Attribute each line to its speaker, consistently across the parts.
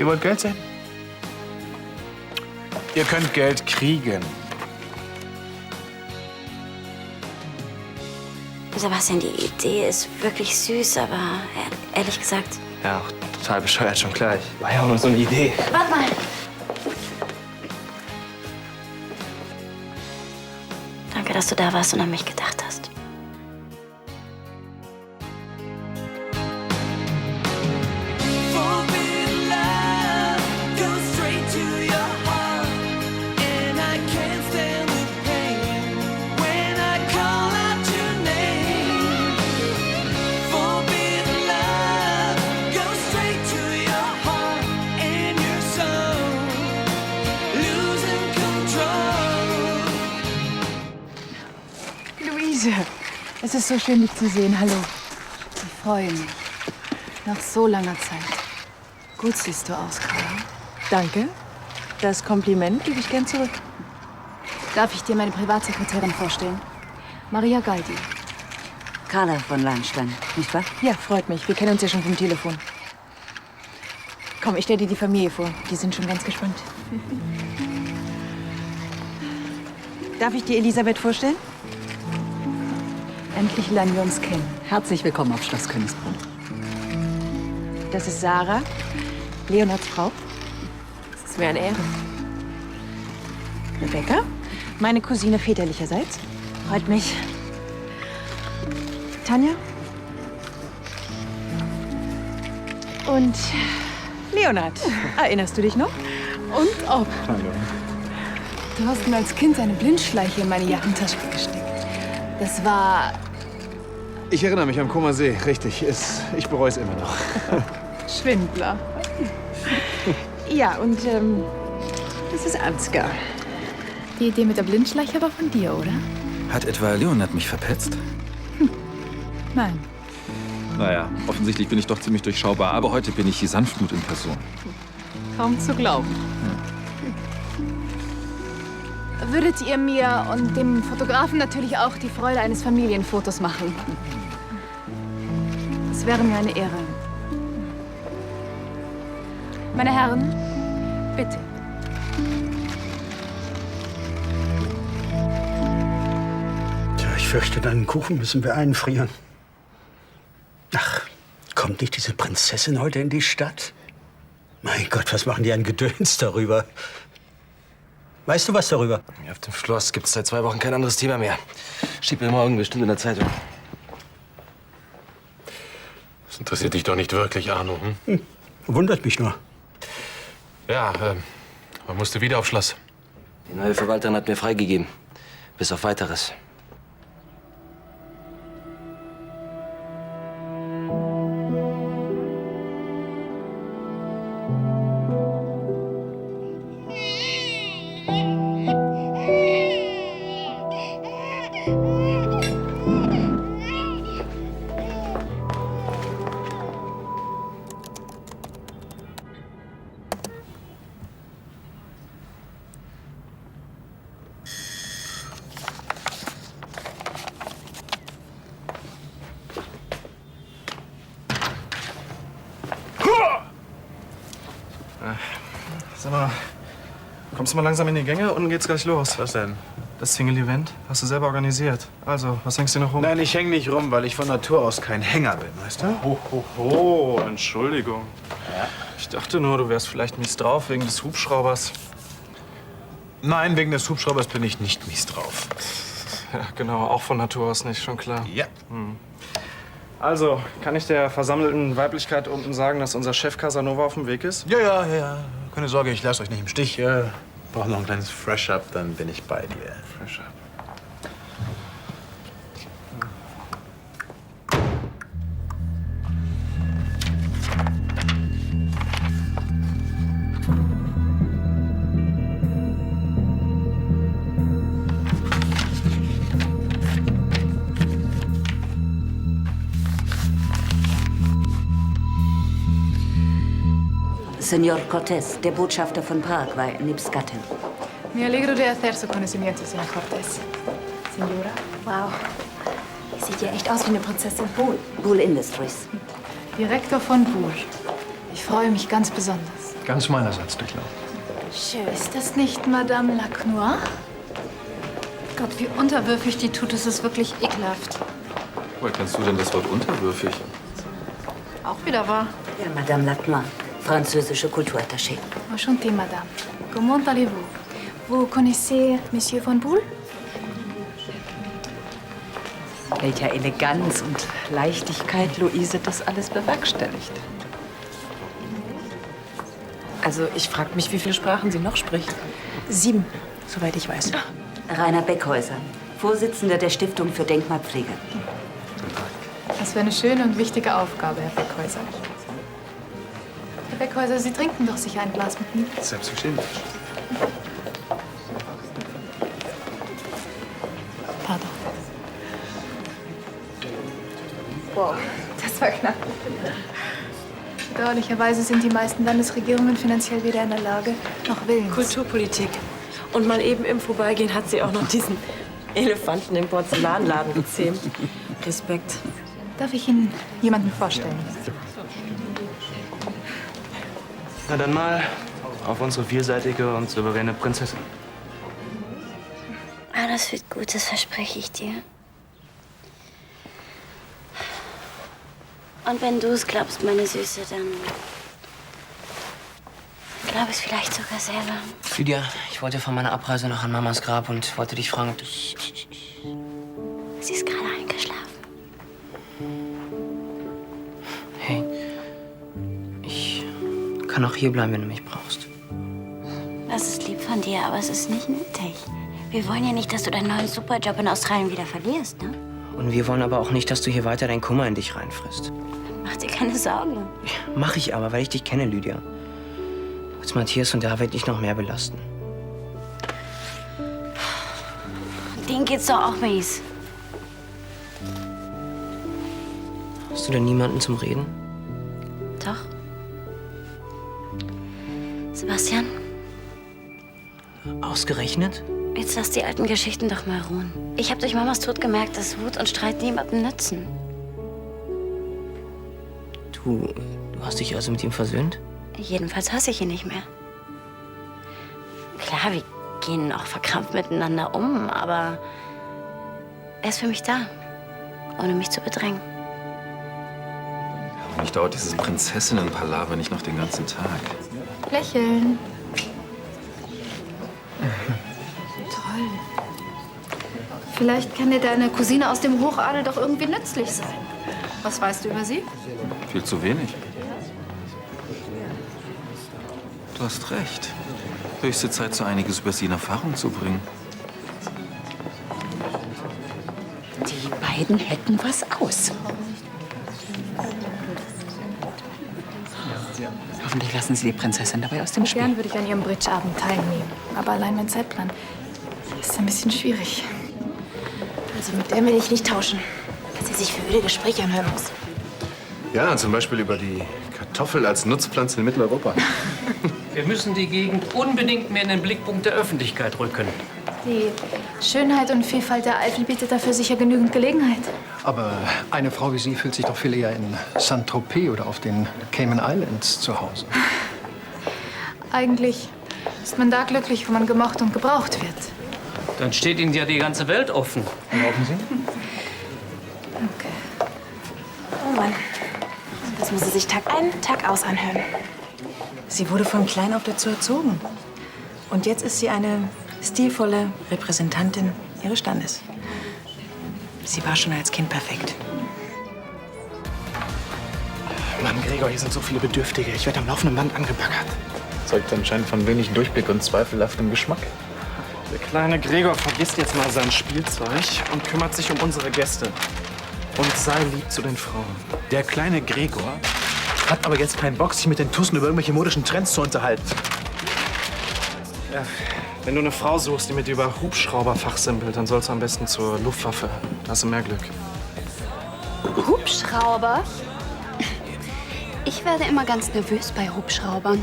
Speaker 1: Ihr wollt Geld sehen? Ihr könnt Geld kriegen.
Speaker 2: Sebastian, die Idee ist wirklich süß, aber ehrlich gesagt...
Speaker 3: Ja, auch total bescheuert, schon klar. Ich war ja auch nur so eine Idee.
Speaker 2: Warte mal! Danke, dass du da warst und an mich gedacht hast.
Speaker 4: Es ist so schön, dich zu sehen. Hallo. Ich freue mich. Nach so langer Zeit. Gut siehst du aus, Carla.
Speaker 5: Danke. Das Kompliment gebe ich gern zurück.
Speaker 4: Darf ich dir meine Privatsekretärin vorstellen? Maria Galdi.
Speaker 6: Carla von Lahnstein, nicht wahr?
Speaker 5: Ja, freut mich. Wir kennen uns ja schon vom Telefon. Komm, ich stelle dir die Familie vor. Die sind schon ganz gespannt. Darf ich dir Elisabeth vorstellen?
Speaker 4: Endlich lernen wir uns kennen.
Speaker 6: Herzlich willkommen auf Schloss Königsbrunn.
Speaker 5: Das ist Sarah, Leonards Frau.
Speaker 4: Es ist mir eine Ehre.
Speaker 5: Rebecca, meine Cousine väterlicherseits. Freut mich. Tanja. Und Leonard. Erinnerst du dich noch?
Speaker 4: Und ob. Hallo. Du hast mir als Kind eine Blindschleiche in meine Jackentasche gesteckt. Das war...
Speaker 1: Ich erinnere mich am Comer See, richtig. Ich bereue es immer noch.
Speaker 4: Schwindler.
Speaker 5: Ja, und das ist Ansgar.
Speaker 4: Die Idee mit der Blindschleiche war von dir, oder?
Speaker 7: Hat etwa Leonard mich verpetzt?
Speaker 4: Nein.
Speaker 7: Naja, offensichtlich bin ich doch ziemlich durchschaubar, aber heute bin ich die Sanftmut in Person.
Speaker 4: Kaum zu glauben. Würdet ihr mir und dem Fotografen natürlich auch die Freude eines Familienfotos machen? Es wäre mir eine Ehre. Meine Herren, bitte.
Speaker 8: Tja, ich fürchte, deinen Kuchen müssen wir einfrieren. Ach, kommt nicht diese Prinzessin heute in die Stadt? Mein Gott, was machen die ein Gedöns darüber? Weißt du was darüber?
Speaker 3: Auf dem Schloss gibt es seit 2 Wochen kein anderes Thema mehr. Steht mir morgen bestimmt in der Zeitung.
Speaker 9: Das interessiert dich doch nicht wirklich, Arno, hm?
Speaker 8: Wundert mich nur.
Speaker 9: Ja, man musste wieder aufs Schloss.
Speaker 3: Die neue Verwalterin hat mir freigegeben. Bis auf Weiteres.
Speaker 10: Sag mal, kommst du mal langsam in die Gänge? Unten geht's gleich los.
Speaker 1: Was denn?
Speaker 10: Das Single-Event hast du selber organisiert. Also, was hängst du noch rum?
Speaker 1: Nein, ich hänge nicht rum, weil ich von Natur aus kein Hänger bin, weißt du?
Speaker 10: Ho, Entschuldigung. Ja? Ich dachte nur, du wärst vielleicht mies drauf wegen des Hubschraubers.
Speaker 1: Nein, wegen des Hubschraubers bin ich nicht mies drauf.
Speaker 10: Ja, genau, auch von Natur aus nicht, schon klar.
Speaker 1: Ja.
Speaker 10: Also, kann ich der versammelten Weiblichkeit unten sagen, dass unser Chef Casanova auf dem Weg ist?
Speaker 1: Ja. Keine Sorge, ich lasse euch nicht im Stich. Brauche noch ein kleines Fresh-Up, dann bin ich bei dir.
Speaker 10: Fresh-Up.
Speaker 6: Senor Cortés, der Botschafter von Paraguay, nebst Gattin.
Speaker 4: Me alegro de hacer su conocimiento, señor Cortés. Señora.
Speaker 2: Wow. Sieht ja echt aus wie eine Prinzessin.
Speaker 6: Bull Industries.
Speaker 4: Direktor von Bull. Ich freue mich ganz besonders.
Speaker 11: Ganz meinerseits durchlaufen.
Speaker 4: Schön. Ist das nicht Madame Lacnoix? Gott, wie unterwürfig die tut, das ist wirklich ekelhaft.
Speaker 7: Woher kennst du denn das Wort unterwürfig?
Speaker 4: Auch wieder wahr.
Speaker 6: Ja, Madame Lacnoix, französische Kulturattaché.
Speaker 4: Enchantée, Madame. Comment allez-vous? Vous connaissez Monsieur von Boule?
Speaker 12: Welcher Eleganz und Leichtigkeit Luise das alles bewerkstelligt. Also, ich frage mich, wie viele Sprachen sie noch spricht. 7, soweit ich weiß.
Speaker 6: Rainer Beckhäuser, Vorsitzender der Stiftung für Denkmalpflege.
Speaker 4: Das wäre eine schöne und wichtige Aufgabe, Herr Beckhäuser. Herr Beckhäuser, Sie trinken doch sicher ein Glas mit mir.
Speaker 1: Selbstverständlich.
Speaker 4: Pardon. Wow, das war knapp. Bedauerlicherweise sind die meisten Landesregierungen finanziell weder in der Lage noch willens.
Speaker 12: Kulturpolitik. Und mal eben im Vorbeigehen hat sie auch noch diesen Elefanten im Porzellanladen gezähmt. Respekt.
Speaker 4: Darf ich Ihnen jemanden vorstellen?
Speaker 10: Na dann mal auf unsere vielseitige und souveräne Prinzessin.
Speaker 2: Ah, das wird gut, das verspreche ich dir. Und wenn du es glaubst, meine Süße, dann glaube ich es vielleicht sogar selber.
Speaker 13: Lydia, ich wollte von meiner Abreise noch an Mamas Grab und wollte dich fragen, ob du...
Speaker 2: Sie ist gerade eingeschlafen.
Speaker 13: Hey, ich kann auch hier bleiben, wenn du mich brauchst.
Speaker 2: Das ist lieb von dir, aber es ist nicht nötig. Wir wollen ja nicht, dass du deinen neuen Superjob in Australien wieder verlierst, ne?
Speaker 13: Und wir wollen aber auch nicht, dass du hier weiter deinen Kummer in dich reinfrisst.
Speaker 2: Mach dir keine Sorgen.
Speaker 13: Mach ich aber, weil ich dich kenne, Lydia. Du willst Matthias und David nicht noch mehr belasten.
Speaker 2: Denen geht's doch auch mies.
Speaker 13: Hast du denn niemanden zum Reden?
Speaker 2: Doch. Sebastian,
Speaker 13: Ausgerechnet?
Speaker 2: jetzt lass die alten Geschichten doch mal ruhen. Ich habe durch Mamas Tod gemerkt, dass Wut und Streit niemandem nützen.
Speaker 13: Du hast dich also mit ihm versöhnt?
Speaker 2: Jedenfalls hasse ich ihn nicht mehr. Klar, wir gehen auch verkrampft miteinander um, aber er ist für mich da, ohne mich zu bedrängen.
Speaker 7: Mich dauert dieses Prinzessinnen-Palaver nicht noch den ganzen Tag.
Speaker 4: Lächeln. Toll. Vielleicht kann dir deine Cousine aus dem Hochadel doch irgendwie nützlich sein. Was weißt du über sie?
Speaker 7: Viel zu wenig. Du hast recht. Höchste Zeit, so einiges über sie in Erfahrung zu bringen.
Speaker 12: Die beiden hätten was aus. Hoffentlich lassen Sie die Prinzessin dabei aus dem Spiel.
Speaker 4: Gern würde ich an ihrem Bridgeabend teilnehmen. Aber allein mein Zeitplan ist ein bisschen schwierig. Also mit der will ich nicht tauschen. Dass sie sich für öde Gespräche anhören muss.
Speaker 9: Ja, zum Beispiel über die Kartoffel als Nutzpflanze in Mitteleuropa.
Speaker 14: Wir müssen die Gegend unbedingt mehr in den Blickpunkt der Öffentlichkeit rücken.
Speaker 4: Die Schönheit und Vielfalt der Eifel bietet dafür sicher genügend Gelegenheit.
Speaker 11: Aber eine Frau wie Sie fühlt sich doch viel eher in Saint-Tropez oder auf den Cayman Islands zu Hause.
Speaker 4: Eigentlich ist man da glücklich, wo man gemocht und gebraucht wird.
Speaker 14: Dann steht Ihnen ja die ganze Welt offen.
Speaker 11: Erlauben Sie?
Speaker 5: Oh Mann. Das muss sie sich Tag ein, Tag aus anhören.
Speaker 12: Sie wurde von klein auf dazu erzogen. Und jetzt ist sie eine stilvolle Repräsentantin ihres Standes. Sie war schon als Kind perfekt.
Speaker 10: Mann, Gregor, hier sind so viele Bedürftige. Ich werde am laufenden Band angebaggert.
Speaker 1: Zeugt anscheinend von wenig Durchblick und zweifelhaftem Geschmack.
Speaker 10: Der kleine Gregor vergisst jetzt mal sein Spielzeug und kümmert sich um unsere Gäste. Und sei lieb zu den Frauen.
Speaker 1: Der kleine Gregor hat aber jetzt keinen Bock, sich mit den Tussen über irgendwelche modischen Trends zu unterhalten.
Speaker 10: Ja, wenn du eine Frau suchst, die mit dir über Hubschrauber fachsimpelt, dann sollst du am besten zur Luftwaffe. Da hast du mehr Glück.
Speaker 15: Hubschrauber? Ich werde immer ganz nervös bei Hubschraubern.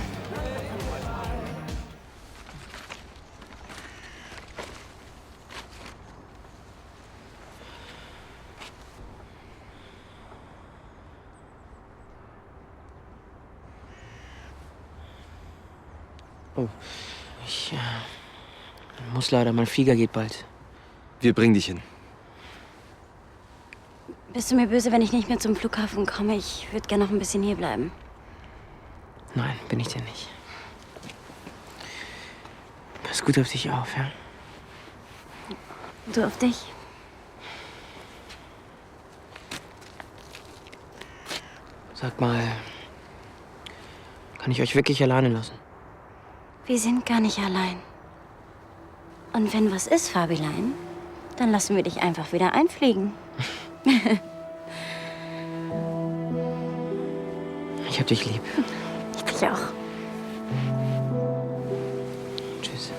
Speaker 13: Ich muss leider, mein Flieger geht bald.
Speaker 3: Wir bringen dich hin.
Speaker 2: Bist du mir böse, wenn ich nicht mehr zum Flughafen komme? Ich würde gerne noch ein bisschen hier bleiben.
Speaker 13: Nein, bin ich dir nicht. Pass gut auf dich auf, ja?
Speaker 2: Du auf dich?
Speaker 13: Sag mal, kann ich euch wirklich alleine lassen?
Speaker 2: Wir sind gar nicht allein. Und wenn was ist, Fabilein, dann lassen wir dich einfach wieder einfliegen.
Speaker 13: Ich hab dich lieb.
Speaker 2: Ich dich auch.
Speaker 13: Tschüss.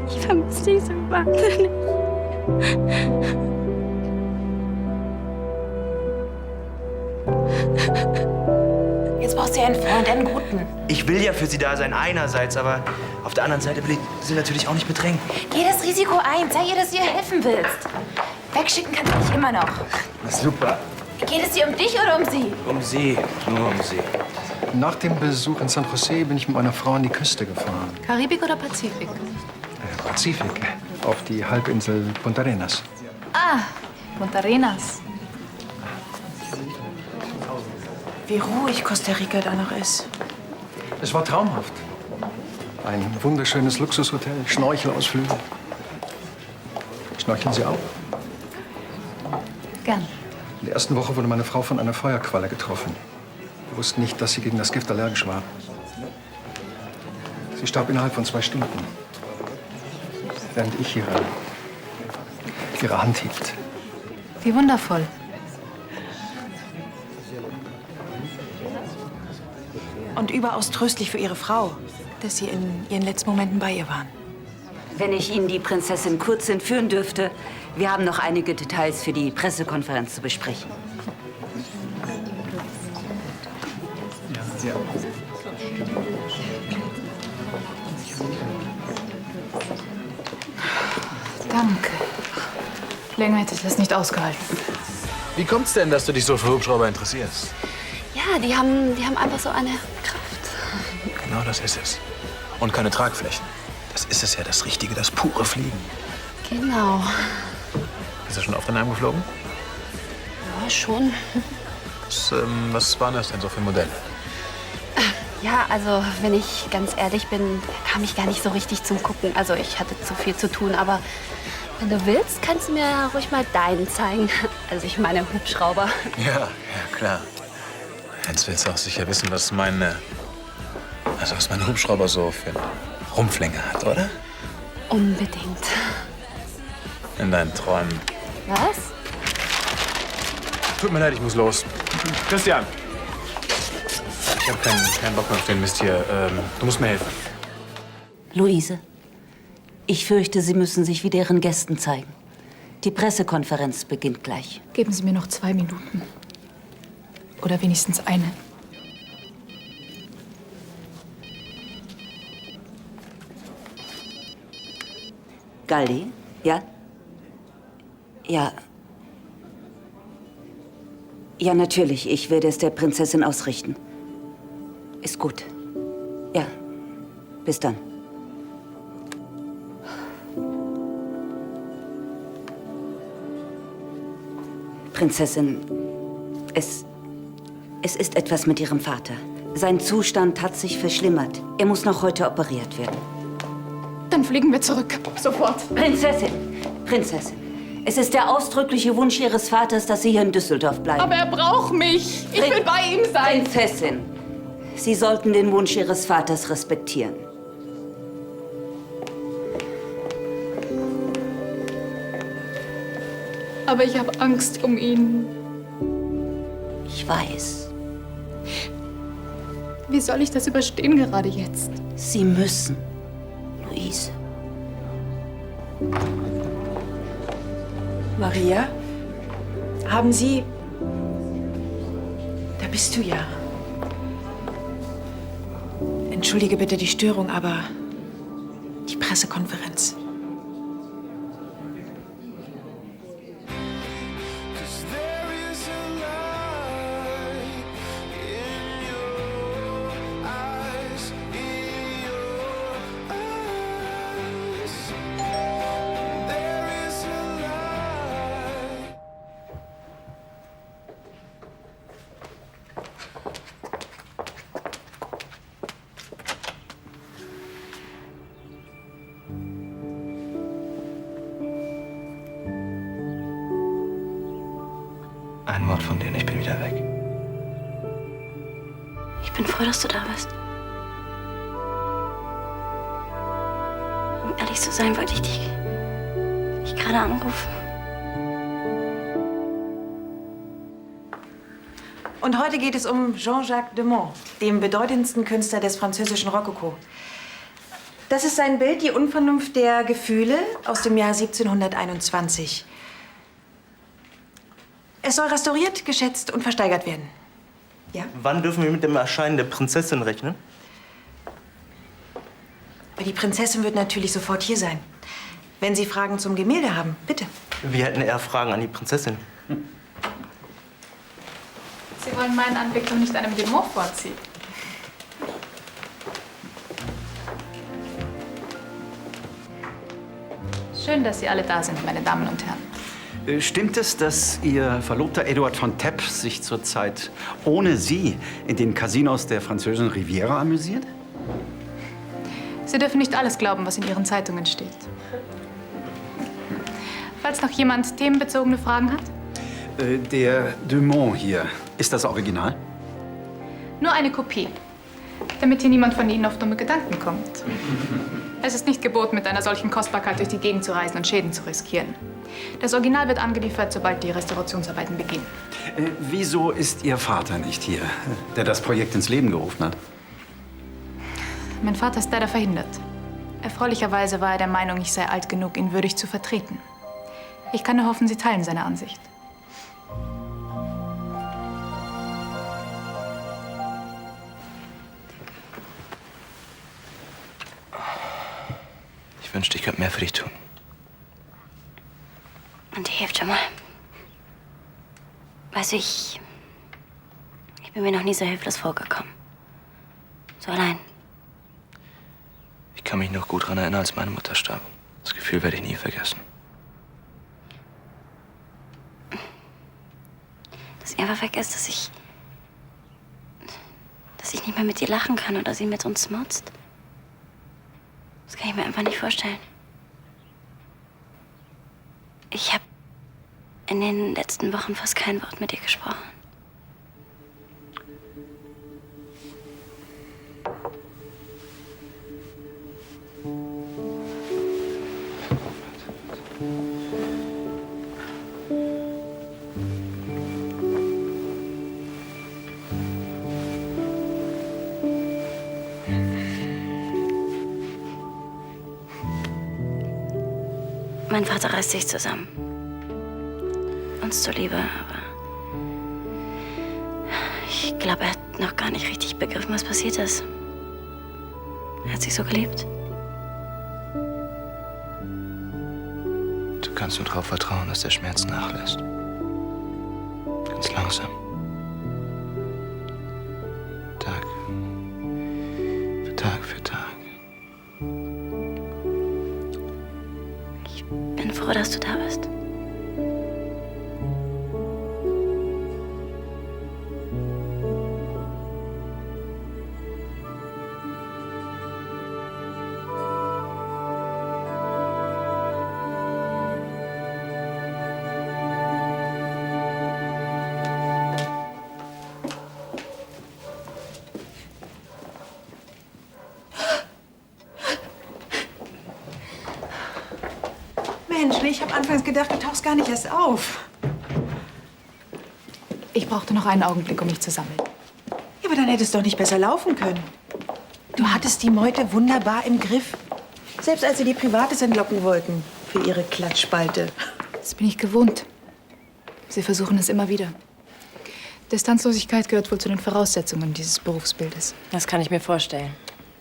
Speaker 2: Ich vermisse dich so wahnsinnig.
Speaker 12: Jetzt brauchst du ja einen Freund, einen guten.
Speaker 16: Ich will ja für sie da sein, einerseits, aber auf der anderen Seite will ich sie natürlich auch nicht bedrängen.
Speaker 4: Geh das Risiko ein. Zeig ihr, dass du ihr helfen willst. Wegschicken kannst du dich immer noch.
Speaker 16: Na super.
Speaker 4: Geht es dir um dich oder um sie?
Speaker 16: Um sie, nur um sie.
Speaker 11: Nach dem Besuch in San Jose bin ich mit meiner Frau an die Küste gefahren.
Speaker 4: Karibik oder Pazifik?
Speaker 11: Pazifik, auf die Halbinsel Punta Arenas.
Speaker 4: Ah, Punta Arenas.
Speaker 12: Wie ruhig Costa Rica da noch ist.
Speaker 11: Es war traumhaft. Ein wunderschönes Luxushotel, Schnorchelausflüge. Schnorcheln Sie auch?
Speaker 4: Gern.
Speaker 11: In der ersten Woche wurde meine Frau von einer Feuerqualle getroffen. Wir wussten nicht, dass sie gegen das Gift allergisch war. Sie starb innerhalb von 2 Stunden. Während ich ihre Hand hielt.
Speaker 4: Wie wundervoll.
Speaker 12: Und überaus tröstlich für Ihre Frau, dass Sie in Ihren letzten Momenten bei ihr waren.
Speaker 6: Wenn ich Ihnen die Prinzessin kurz entführen dürfte, wir haben noch einige Details für die Pressekonferenz zu besprechen.
Speaker 4: Danke. Länger hätte ich das nicht ausgehalten.
Speaker 1: Wie kommt's denn, dass du dich so für Hubschrauber interessierst?
Speaker 15: Ja, die haben einfach so eine Kraft.
Speaker 1: Genau das ist es. Und keine Tragflächen. Das ist es ja, das Richtige, das pure Fliegen.
Speaker 15: Genau.
Speaker 1: Bist du schon oft in einem geflogen?
Speaker 15: Ja, schon.
Speaker 1: Was waren das denn so für Modelle?
Speaker 15: Ja, also wenn ich ganz ehrlich bin, kam ich gar nicht so richtig zum Gucken. Also ich hatte zu viel zu tun, aber wenn du willst, kannst du mir ruhig mal deinen zeigen. Also ich meine Hubschrauber.
Speaker 1: Ja, klar. Jetzt willst du auch sicher wissen, was mein Hubschrauber so für eine Rumpflänge hat, oder?
Speaker 15: Unbedingt.
Speaker 1: In deinen Träumen.
Speaker 15: Was?
Speaker 1: Tut mir leid, ich muss los. Christian! Ich habe keinen Bock mehr auf den Mist hier. Du musst mir helfen.
Speaker 6: Luise, ich fürchte, Sie müssen sich wieder Ihren Gästen zeigen. Die Pressekonferenz beginnt gleich.
Speaker 4: Geben Sie mir noch 2 Minuten. Oder wenigstens eine.
Speaker 6: Galdi, ja? Ja. Ja, natürlich. Ich werde es der Prinzessin ausrichten. Ist gut. Ja. Bis dann. Prinzessin, es ist etwas mit Ihrem Vater. Sein Zustand hat sich verschlimmert. Er muss noch heute operiert werden.
Speaker 4: Dann fliegen wir zurück. Sofort.
Speaker 6: Prinzessin! Prinzessin! Es ist der ausdrückliche Wunsch Ihres Vaters, dass Sie hier in Düsseldorf bleiben.
Speaker 4: Aber er braucht mich. Ich will bei ihm sein.
Speaker 6: Prinzessin! Sie sollten den Wunsch Ihres Vaters respektieren.
Speaker 4: Aber ich habe Angst um ihn.
Speaker 6: Ich weiß.
Speaker 4: Wie soll ich das überstehen gerade jetzt?
Speaker 6: Sie müssen, Luise.
Speaker 12: Maria, haben Sie... Da bist du ja. Entschuldige bitte die Störung, aber die Pressekonferenz.
Speaker 16: Ein Wort von dir und ich bin wieder weg.
Speaker 2: Ich bin froh, dass du da bist. Um ehrlich zu sein, wollte ich dich gerade anrufen.
Speaker 12: Und heute geht es um Jean-Jacques Demont, dem bedeutendsten Künstler des französischen Rokoko. Das ist sein Bild Die Unvernunft der Gefühle aus dem Jahr 1721. Es soll restauriert, geschätzt und versteigert werden. Ja?
Speaker 16: Wann dürfen wir mit dem Erscheinen der Prinzessin rechnen?
Speaker 12: Aber die Prinzessin wird natürlich sofort hier sein. Wenn Sie Fragen zum Gemälde haben, bitte.
Speaker 16: Wir hätten eher Fragen an die Prinzessin.
Speaker 4: Sie wollen meinen Anblick doch nicht einem Demont vorziehen. Schön, dass Sie alle da sind, meine Damen und Herren.
Speaker 8: Stimmt es, dass Ihr Verlobter Eduard von Tepp sich zurzeit ohne Sie in den Casinos der französischen Riviera amüsiert?
Speaker 4: Sie dürfen nicht alles glauben, was in Ihren Zeitungen steht. Falls noch jemand themenbezogene Fragen hat?
Speaker 8: Der Demont hier, ist das Original?
Speaker 4: Nur eine Kopie, damit hier niemand von Ihnen auf dumme Gedanken kommt. Es ist nicht geboten, mit einer solchen Kostbarkeit durch die Gegend zu reisen und Schäden zu riskieren. Das Original wird angeliefert, sobald die Restaurationsarbeiten beginnen.
Speaker 8: Wieso ist Ihr Vater nicht hier, der das Projekt ins Leben gerufen hat?
Speaker 4: Mein Vater ist leider verhindert. Erfreulicherweise war er der Meinung, ich sei alt genug, ihn würdig zu vertreten. Ich kann nur hoffen, Sie teilen seine Ansicht.
Speaker 16: Ich wünschte, ich könnte mehr für dich tun.
Speaker 2: Und die hilft schon mal. Weißt du, ich bin mir noch nie so hilflos vorgekommen. So allein.
Speaker 16: Ich kann mich noch gut daran erinnern, als meine Mutter starb. Das Gefühl werde ich nie vergessen.
Speaker 2: Dass ich einfach vergesse, dass ich nicht mehr mit dir lachen kann oder sie mit uns motzt. Das kann ich mir einfach nicht vorstellen. Ich habe in den letzten Wochen fast kein Wort mit dir gesprochen. Mein Vater reißt sich zusammen. Uns zuliebe, aber ich glaube, er hat noch gar nicht richtig begriffen, was passiert ist. Er hat sich so geliebt.
Speaker 16: Du kannst nur darauf vertrauen, dass der Schmerz nachlässt. Ganz langsam. Tag für Tag für Tag.
Speaker 2: Ich bin froh, dass du da bist.
Speaker 12: Mensch, ich habe anfangs gedacht, du tauchst gar nicht erst auf.
Speaker 4: Ich brauchte noch einen Augenblick, um mich zu sammeln.
Speaker 12: Ja, aber dann hättest du doch nicht besser laufen können. Du hattest die Meute wunderbar im Griff. Selbst als sie die Privates entlocken wollten für ihre Klatschspalte.
Speaker 4: Das bin ich gewohnt. Sie versuchen es immer wieder. Distanzlosigkeit gehört wohl zu den Voraussetzungen dieses Berufsbildes.
Speaker 17: Das kann ich mir vorstellen.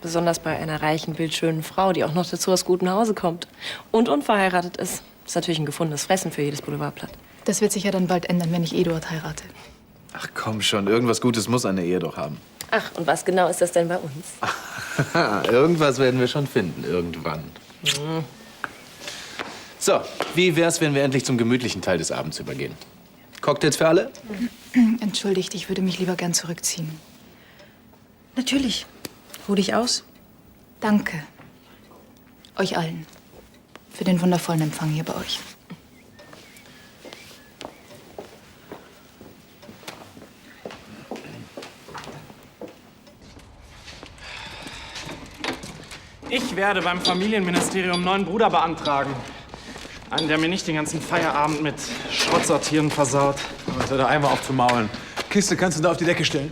Speaker 17: Besonders bei einer reichen, bildschönen Frau, die auch noch dazu aus gutem Hause kommt und unverheiratet ist. Ist natürlich ein gefundenes Fressen für jedes Boulevardblatt.
Speaker 4: Das wird sich ja dann bald ändern, wenn ich Eduard heirate.
Speaker 9: Ach komm schon, irgendwas Gutes muss eine Ehe doch haben.
Speaker 17: Ach, und was genau ist das denn bei uns?
Speaker 9: Irgendwas werden wir schon finden, irgendwann. So, wie wär's, wenn wir endlich zum gemütlichen Teil des Abends übergehen? Cocktails für alle?
Speaker 4: Entschuldigt, ich würde mich lieber gern zurückziehen.
Speaker 12: Natürlich. Ruh dich aus.
Speaker 4: Danke. Euch allen. Für den wundervollen Empfang hier bei euch.
Speaker 10: Ich werde beim Familienministerium einen neuen Bruder beantragen. Einen, der mir nicht den ganzen Feierabend mit Schrottsortieren versaut.
Speaker 1: Jetzt hör doch einmal auf zu maulen. Kiste kannst du da auf die Decke stellen.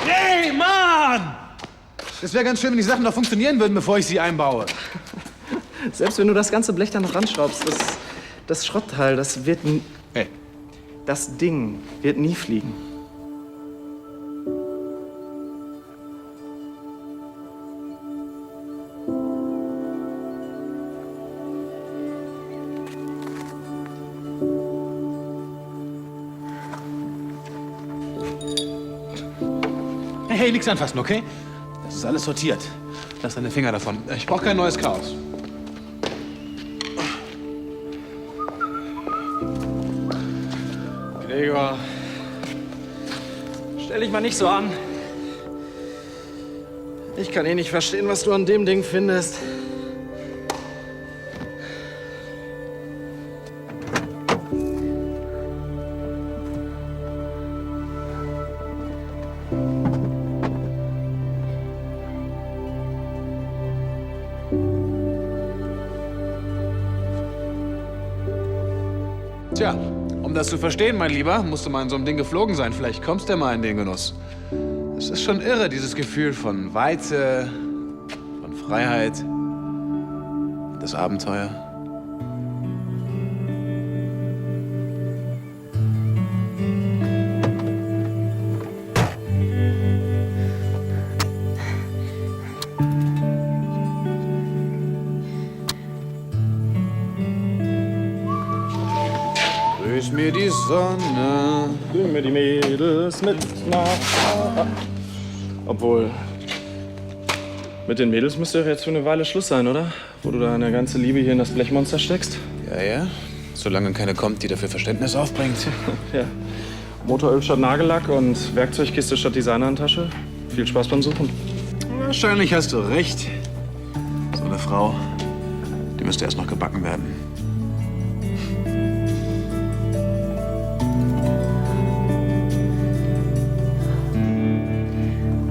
Speaker 1: Hey, Mann! Es wäre ganz schön, wenn die Sachen noch funktionieren würden, bevor ich sie einbaue.
Speaker 10: Selbst wenn du das ganze Blech da noch ranschraubst, das Schrottteil, das wird...
Speaker 1: Hey.
Speaker 10: Das Ding wird nie fliegen.
Speaker 1: Hey, nix anfassen, okay? Das ist alles sortiert. Lass deine Finger davon. Ich brauche kein neues Chaos.
Speaker 10: Gregor, stell dich mal nicht so an. Ich kann eh nicht verstehen, was du an dem Ding findest.
Speaker 1: Tja, um das zu verstehen, mein Lieber, musst du mal in so einem Ding geflogen sein. Vielleicht kommst du ja mal in den Genuss. Es ist schon irre, dieses Gefühl von Weite, von Freiheit und das Abenteuer. Grüß mir die Sonne.
Speaker 10: Bring mir die Mädels mit nach... Obwohl, mit den Mädels müsste doch jetzt für eine Weile Schluss sein, oder? Wo du deine ganze Liebe hier in das Blechmonster steckst.
Speaker 1: Ja, ja. Solange keine kommt, die dafür Verständnis aufbringt.
Speaker 10: Ja. Motoröl statt Nagellack und Werkzeugkiste statt Designerhandtasche. Viel Spaß beim Suchen.
Speaker 1: Wahrscheinlich hast du recht. So eine Frau, die müsste erst noch gebacken werden.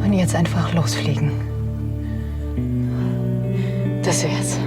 Speaker 4: Und jetzt einfach losfliegen. Das wär's.